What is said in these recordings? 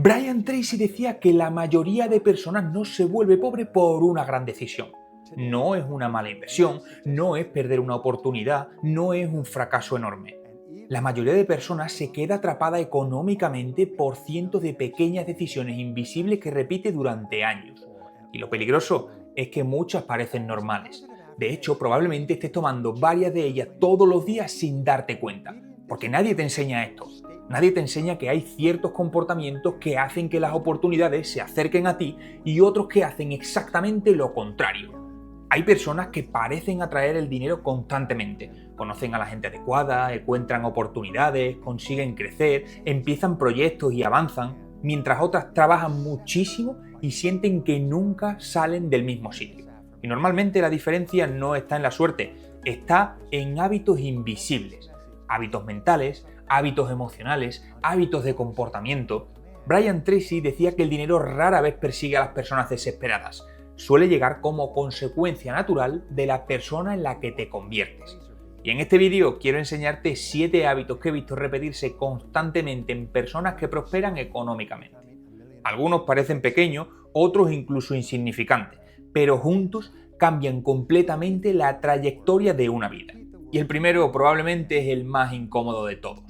Brian Tracy decía que la mayoría de personas no se vuelve pobre por una gran decisión. No es una mala inversión, no es perder una oportunidad, no es un fracaso enorme. La mayoría de personas se queda atrapada económicamente por cientos de pequeñas decisiones invisibles que repite durante años. Y lo peligroso es que muchas parecen normales. De hecho, probablemente estés tomando varias de ellas todos los días sin darte cuenta. Porque nadie te enseña esto. Nadie te enseña que hay ciertos comportamientos que hacen que las oportunidades se acerquen a ti y otros que hacen exactamente lo contrario. Hay personas que parecen atraer el dinero constantemente. Conocen a la gente adecuada, encuentran oportunidades, consiguen crecer, empiezan proyectos y avanzan, mientras otras trabajan muchísimo y sienten que nunca salen del mismo sitio. Y normalmente la diferencia no está en la suerte, está en hábitos invisibles. Hábitos mentales, hábitos emocionales, hábitos de comportamiento. Brian Tracy decía que el dinero rara vez persigue a las personas desesperadas. Suele llegar como consecuencia natural de la persona en la que te conviertes. Y en este vídeo quiero enseñarte 7 hábitos que he visto repetirse constantemente en personas que prosperan económicamente. Algunos parecen pequeños, otros incluso insignificantes, pero juntos cambian completamente la trayectoria de una vida. Y el primero probablemente es el más incómodo de todos.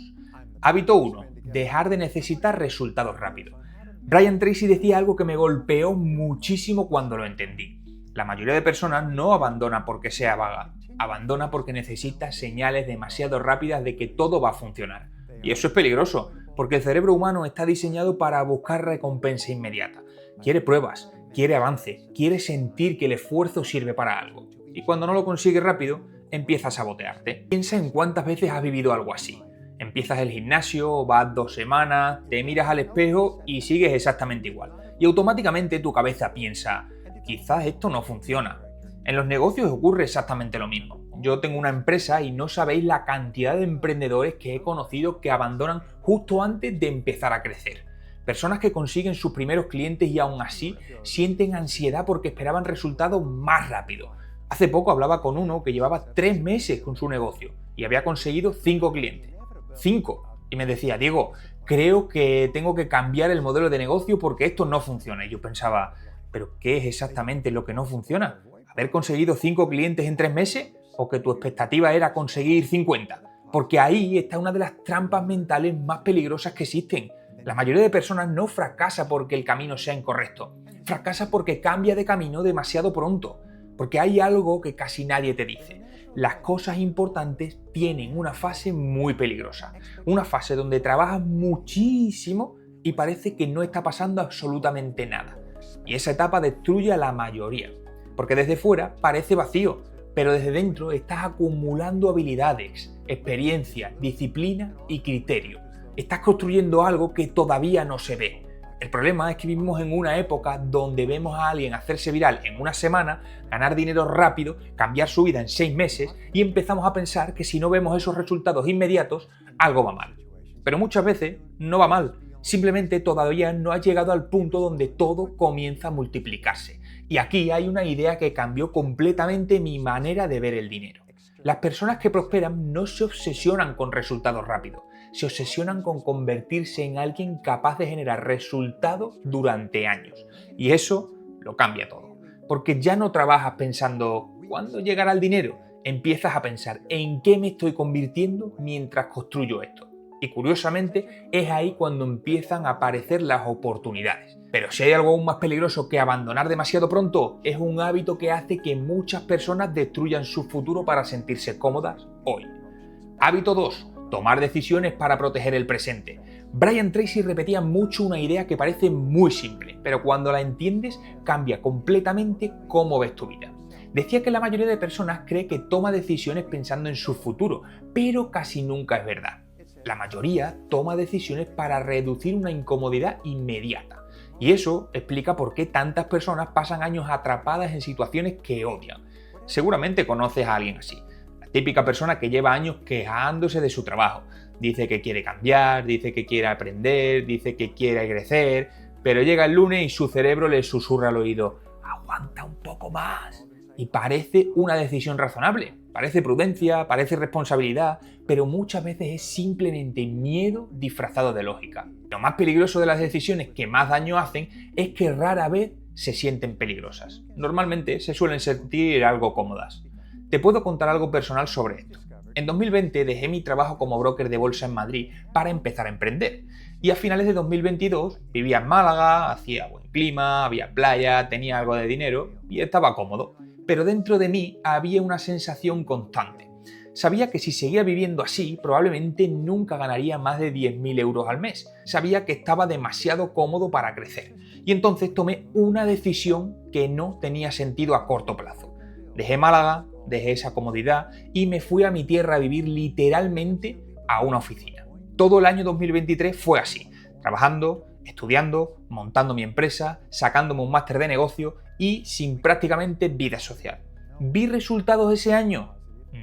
Hábito 1. Dejar de necesitar resultados rápidos. Brian Tracy decía algo que me golpeó muchísimo cuando lo entendí. La mayoría de personas no abandona porque sea vaga, abandona porque necesita señales demasiado rápidas de que todo va a funcionar. Y eso es peligroso, porque el cerebro humano está diseñado para buscar recompensa inmediata. Quiere pruebas, quiere avance, quiere sentir que el esfuerzo sirve para algo. Y cuando no lo consigues rápido, empieza a sabotearte. Piensa en cuántas veces has vivido algo así. Empiezas el gimnasio, vas 2 semanas, te miras al espejo y sigues exactamente igual. Y automáticamente tu cabeza piensa, quizás esto no funciona. En los negocios ocurre exactamente lo mismo. Yo tengo una empresa y no sabéis la cantidad de emprendedores que he conocido que abandonan justo antes de empezar a crecer. Personas que consiguen sus primeros clientes y aún así sienten ansiedad porque esperaban resultados más rápido. Hace poco hablaba con uno que llevaba 3 meses con su negocio y había conseguido 5 clientes. 5. Y me decía, Diego, creo que tengo que cambiar el modelo de negocio porque esto no funciona. Y yo pensaba, ¿pero qué es exactamente lo que no funciona? ¿Haber conseguido 5 clientes en 3 meses? ¿O que tu expectativa era conseguir 50? Porque ahí está una de las trampas mentales más peligrosas que existen. La mayoría de personas no fracasa porque el camino sea incorrecto. Fracasa porque cambia de camino demasiado pronto. Porque hay algo que casi nadie te dice. Las cosas importantes tienen una fase muy peligrosa. Una fase donde trabajas muchísimo y parece que no está pasando absolutamente nada. Y esa etapa destruye a la mayoría. Porque desde fuera parece vacío, pero desde dentro estás acumulando habilidades, experiencia, disciplina y criterio. Estás construyendo algo que todavía no se ve. El problema es que vivimos en una época donde vemos a alguien hacerse viral en una semana, ganar dinero rápido, cambiar su vida en 6 meses y empezamos a pensar que si no vemos esos resultados inmediatos, algo va mal. Pero muchas veces no va mal, simplemente todavía no has llegado al punto donde todo comienza a multiplicarse. Y aquí hay una idea que cambió completamente mi manera de ver el dinero. Las personas que prosperan no se obsesionan con resultados rápidos, se obsesionan con convertirse en alguien capaz de generar resultados durante años. Y eso lo cambia todo. Porque ya no trabajas pensando, ¿cuándo llegará el dinero? Empiezas a pensar, ¿en qué me estoy convirtiendo mientras construyo esto? Y curiosamente es ahí cuando empiezan a aparecer las oportunidades. Pero si hay algo aún más peligroso que abandonar demasiado pronto, es un hábito que hace que muchas personas destruyan su futuro para sentirse cómodas hoy. Hábito 2. Tomar decisiones para proteger el presente. Brian Tracy repetía mucho una idea que parece muy simple, pero cuando la entiendes cambia completamente cómo ves tu vida. Decía que la mayoría de personas cree que toma decisiones pensando en su futuro, pero casi nunca es verdad. La mayoría toma decisiones para reducir una incomodidad inmediata. Y eso explica por qué tantas personas pasan años atrapadas en situaciones que odian. Seguramente conoces a alguien así. La típica persona que lleva años quejándose de su trabajo. Dice que quiere cambiar, dice que quiere aprender, dice que quiere crecer, pero llega el lunes y su cerebro le susurra al oído, aguanta un poco más. Y parece una decisión razonable, parece prudencia, parece responsabilidad, pero muchas veces es simplemente miedo disfrazado de lógica. Lo más peligroso de las decisiones que más daño hacen es que rara vez se sienten peligrosas. Normalmente se suelen sentir algo cómodas. Te puedo contar algo personal sobre esto. En 2020 dejé mi trabajo como broker de bolsa en Madrid para empezar a emprender. Y a finales de 2022 vivía en Málaga, hacía buen clima, había playa, tenía algo de dinero y estaba cómodo. Pero dentro de mí había una sensación constante. Sabía que si seguía viviendo así, probablemente nunca ganaría más de 10.000 euros al mes. Sabía que estaba demasiado cómodo para crecer. Y entonces tomé una decisión que no tenía sentido a corto plazo. Dejé Málaga, dejé esa comodidad y me fui a mi tierra a vivir literalmente a una oficina. Todo el año 2023 fue así, trabajando, estudiando, montando mi empresa, sacándome un máster de negocio y sin prácticamente vida social. ¿Vi resultados ese año?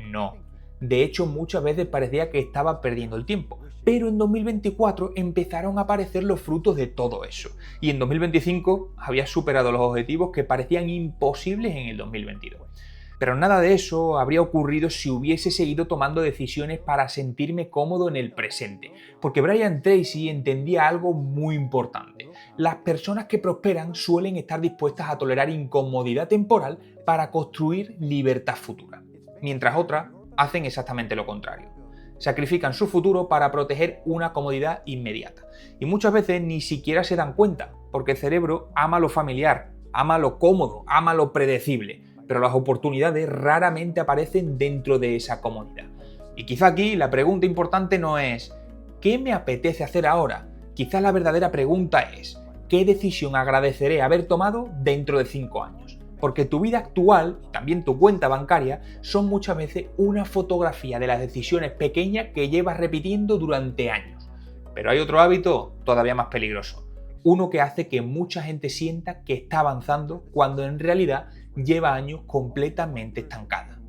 No. De hecho, muchas veces parecía que estaba perdiendo el tiempo. Pero en 2024 empezaron a aparecer los frutos de todo eso. Y en 2025 había superado los objetivos que parecían imposibles en el 2022. Pero nada de eso habría ocurrido si hubiese seguido tomando decisiones para sentirme cómodo en el presente. Porque Brian Tracy entendía algo muy importante. Las personas que prosperan suelen estar dispuestas a tolerar incomodidad temporal para construir libertad futura. Mientras otras hacen exactamente lo contrario. Sacrifican su futuro para proteger una comodidad inmediata. Y muchas veces ni siquiera se dan cuenta, porque el cerebro ama lo familiar, ama lo cómodo, ama lo predecible. Pero las oportunidades raramente aparecen dentro de esa comodidad. Y quizá aquí la pregunta importante no es ¿qué me apetece hacer ahora? Quizá la verdadera pregunta es ¿qué decisión agradeceré haber tomado dentro de 5 años? Porque tu vida actual y también tu cuenta bancaria son muchas veces una fotografía de las decisiones pequeñas que llevas repitiendo durante años. Pero hay otro hábito todavía más peligroso. Uno que hace que mucha gente sienta que está avanzando cuando en realidad lleva años completamente estancada.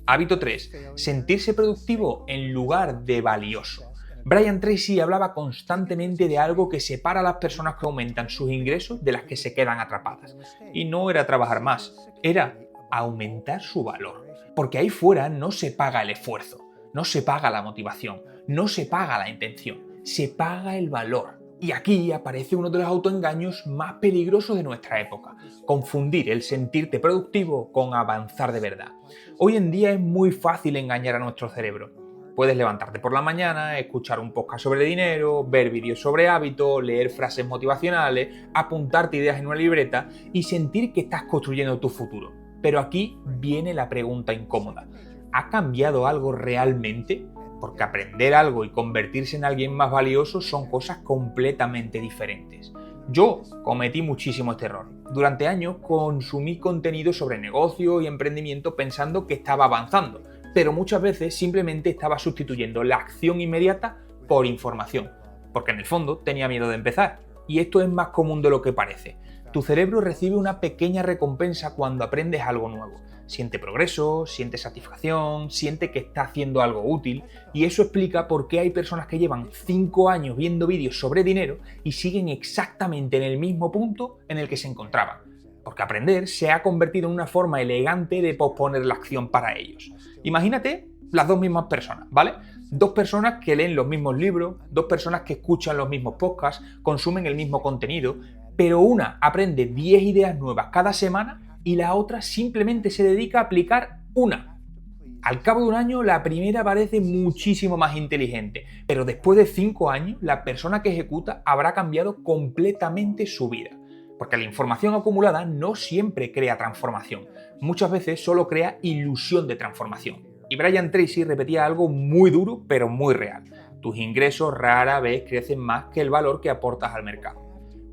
Hábito 3. Sentirse productivo en lugar de valioso. Brian Tracy hablaba constantemente de algo que separa a las personas que aumentan sus ingresos de las que se quedan atrapadas. Y no era trabajar más, era aumentar su valor. Porque ahí fuera no se paga el esfuerzo, no se paga la motivación, no se paga la intención, se paga el valor. Y aquí aparece uno de los autoengaños más peligrosos de nuestra época, confundir el sentirte productivo con avanzar de verdad. Hoy en día es muy fácil engañar a nuestro cerebro. Puedes levantarte por la mañana, escuchar un podcast sobre dinero, ver vídeos sobre hábitos, leer frases motivacionales, apuntarte ideas en una libreta y sentir que estás construyendo tu futuro. Pero aquí viene la pregunta incómoda. ¿Ha cambiado algo realmente? Porque aprender algo y convertirse en alguien más valioso son cosas completamente diferentes. Yo cometí muchísimo este error. Durante años consumí contenido sobre negocio y emprendimiento pensando que estaba avanzando, pero muchas veces simplemente estaba sustituyendo la acción inmediata por información, porque en el fondo tenía miedo de empezar. Y esto es más común de lo que parece. Tu cerebro recibe una pequeña recompensa cuando aprendes algo nuevo. Siente progreso, siente satisfacción, siente que está haciendo algo útil y eso explica por qué hay personas que llevan 5 años viendo vídeos sobre dinero y siguen exactamente en el mismo punto en el que se encontraban. Porque aprender se ha convertido en una forma elegante de posponer la acción para ellos. Imagínate las dos mismas personas, ¿vale? 2 personas que leen los mismos libros, 2 personas que escuchan los mismos podcasts, consumen el mismo contenido, pero una aprende 10 ideas nuevas cada semana y la otra simplemente se dedica a aplicar una. Al cabo de un año, la primera parece muchísimo más inteligente, pero después de 5 años, la persona que ejecuta habrá cambiado completamente su vida. Porque la información acumulada no siempre crea transformación, muchas veces solo crea ilusión de transformación. Y Brian Tracy repetía algo muy duro, pero muy real. Tus ingresos rara vez crecen más que el valor que aportas al mercado.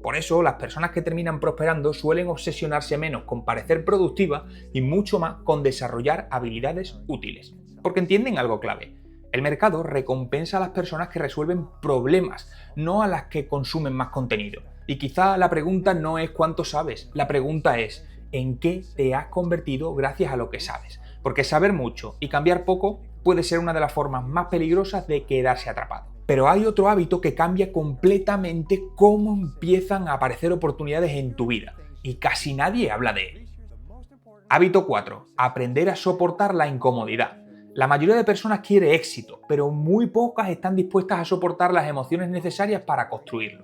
Por eso, las personas que terminan prosperando suelen obsesionarse menos con parecer productivas y mucho más con desarrollar habilidades útiles. Porque entienden algo clave. El mercado recompensa a las personas que resuelven problemas, no a las que consumen más contenido. Y quizá la pregunta no es cuánto sabes, la pregunta es ¿en qué te has convertido gracias a lo que sabes? Porque saber mucho y cambiar poco puede ser una de las formas más peligrosas de quedarse atrapado. Pero hay otro hábito que cambia completamente cómo empiezan a aparecer oportunidades en tu vida y casi nadie habla de él. Hábito 4. Aprender a soportar la incomodidad. La mayoría de personas quiere éxito, pero muy pocas están dispuestas a soportar las emociones necesarias para construirlo.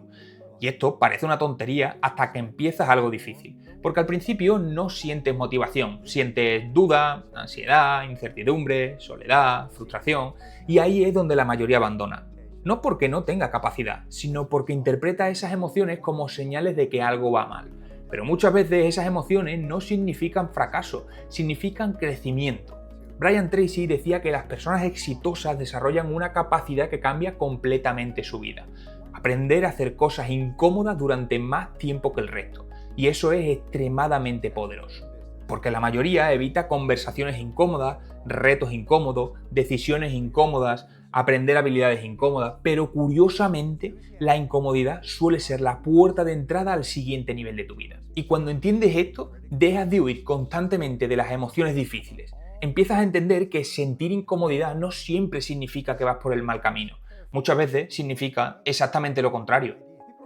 Y esto parece una tontería hasta que empiezas algo difícil, porque al principio no sientes motivación, sientes duda, ansiedad, incertidumbre, soledad, frustración, y ahí es donde la mayoría abandona. No porque no tenga capacidad, sino porque interpreta esas emociones como señales de que algo va mal. Pero muchas veces esas emociones no significan fracaso, significan crecimiento. Brian Tracy decía que las personas exitosas desarrollan una capacidad que cambia completamente su vida. Aprender a hacer cosas incómodas durante más tiempo que el resto. Y eso es extremadamente poderoso. Porque la mayoría evita conversaciones incómodas, retos incómodos, decisiones incómodas, aprender habilidades incómodas, pero curiosamente la incomodidad suele ser la puerta de entrada al siguiente nivel de tu vida. Y cuando entiendes esto, dejas de huir constantemente de las emociones difíciles. Empiezas a entender que sentir incomodidad no siempre significa que vas por el mal camino. Muchas veces significa exactamente lo contrario.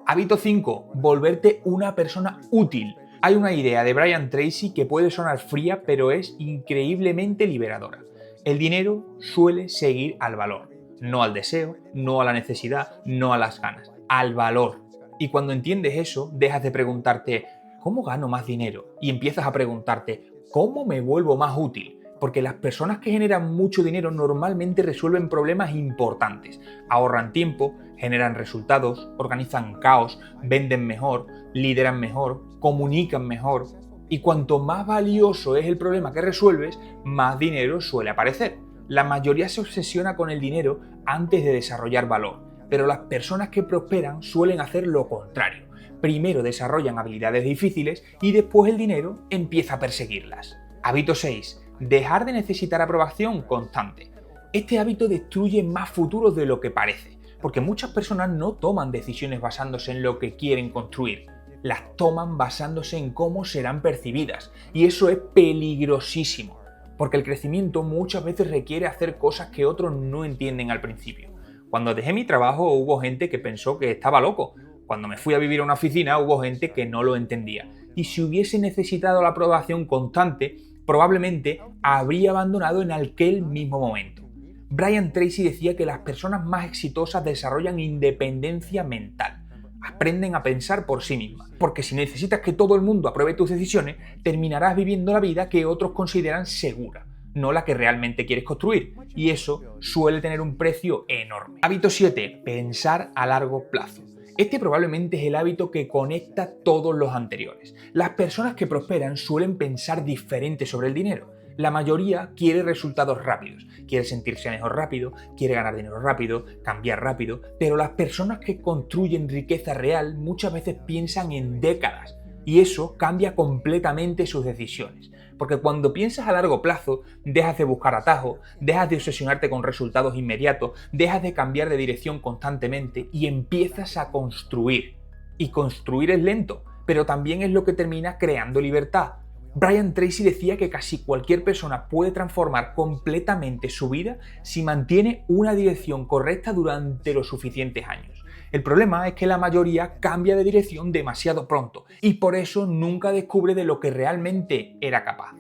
Hábito 5. Volverte una persona útil. Hay una idea de Brian Tracy que puede sonar fría, pero es increíblemente liberadora. El dinero suele seguir al valor, no al deseo, no a la necesidad, no a las ganas, al valor. Y cuando entiendes eso, dejas de preguntarte ¿cómo gano más dinero? Y empiezas a preguntarte ¿cómo me vuelvo más útil? Porque las personas que generan mucho dinero normalmente resuelven problemas importantes, ahorran tiempo, generan resultados, organizan caos, venden mejor, lideran mejor, comunican mejor. Y cuanto más valioso es el problema que resuelves, más dinero suele aparecer. La mayoría se obsesiona con el dinero antes de desarrollar valor, pero las personas que prosperan suelen hacer lo contrario. Primero desarrollan habilidades difíciles y después el dinero empieza a perseguirlas. Hábito 6. Dejar de necesitar aprobación constante. Este hábito destruye más futuros de lo que parece, porque muchas personas no toman decisiones basándose en lo que quieren construir, las toman basándose en cómo serán percibidas, y eso es peligrosísimo, porque el crecimiento muchas veces requiere hacer cosas que otros no entienden al principio. Cuando dejé mi trabajo hubo gente que pensó que estaba loco, cuando me fui a vivir a una oficina hubo gente que no lo entendía, y si hubiese necesitado la aprobación constante, probablemente habría abandonado en aquel mismo momento. Brian Tracy decía que las personas más exitosas desarrollan independencia mental, aprenden a pensar por sí mismas, porque si necesitas que todo el mundo apruebe tus decisiones, terminarás viviendo la vida que otros consideran segura, no la que realmente quieres construir, y eso suele tener un precio enorme. Hábito 7. Pensar a largo plazo. Este probablemente es el hábito que conecta todos los anteriores. Las personas que prosperan suelen pensar diferente sobre el dinero. La mayoría quiere resultados rápidos, quiere sentirse mejor rápido, quiere ganar dinero rápido, cambiar rápido, pero las personas que construyen riqueza real muchas veces piensan en décadas y eso cambia completamente sus decisiones. Porque cuando piensas a largo plazo, dejas de buscar atajos, dejas de obsesionarte con resultados inmediatos, dejas de cambiar de dirección constantemente y empiezas a construir. Y construir es lento, pero también es lo que termina creando libertad. Brian Tracy decía que casi cualquier persona puede transformar completamente su vida si mantiene una dirección correcta durante los suficientes años. El problema es que la mayoría cambia de dirección demasiado pronto y por eso nunca descubre de lo que realmente era capaz.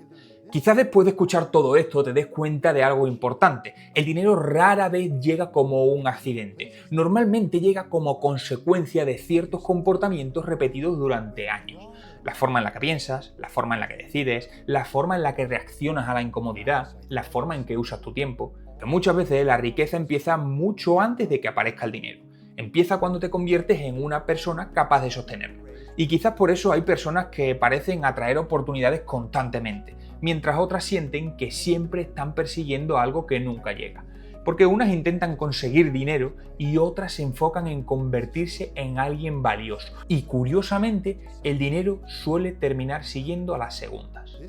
Quizás después de escuchar todo esto te des cuenta de algo importante. El dinero rara vez llega como un accidente. Normalmente llega como consecuencia de ciertos comportamientos repetidos durante años. La forma en la que piensas, la forma en la que decides, la forma en la que reaccionas a la incomodidad, la forma en que usas tu tiempo. Pero muchas veces la riqueza empieza mucho antes de que aparezca el dinero. Empieza cuando te conviertes en una persona capaz de sostenerlo. Y quizás por eso hay personas que parecen atraer oportunidades constantemente, mientras otras sienten que siempre están persiguiendo algo que nunca llega. Porque unas intentan conseguir dinero y otras se enfocan en convertirse en alguien valioso. Y curiosamente, el dinero suele terminar siguiendo a las segundas.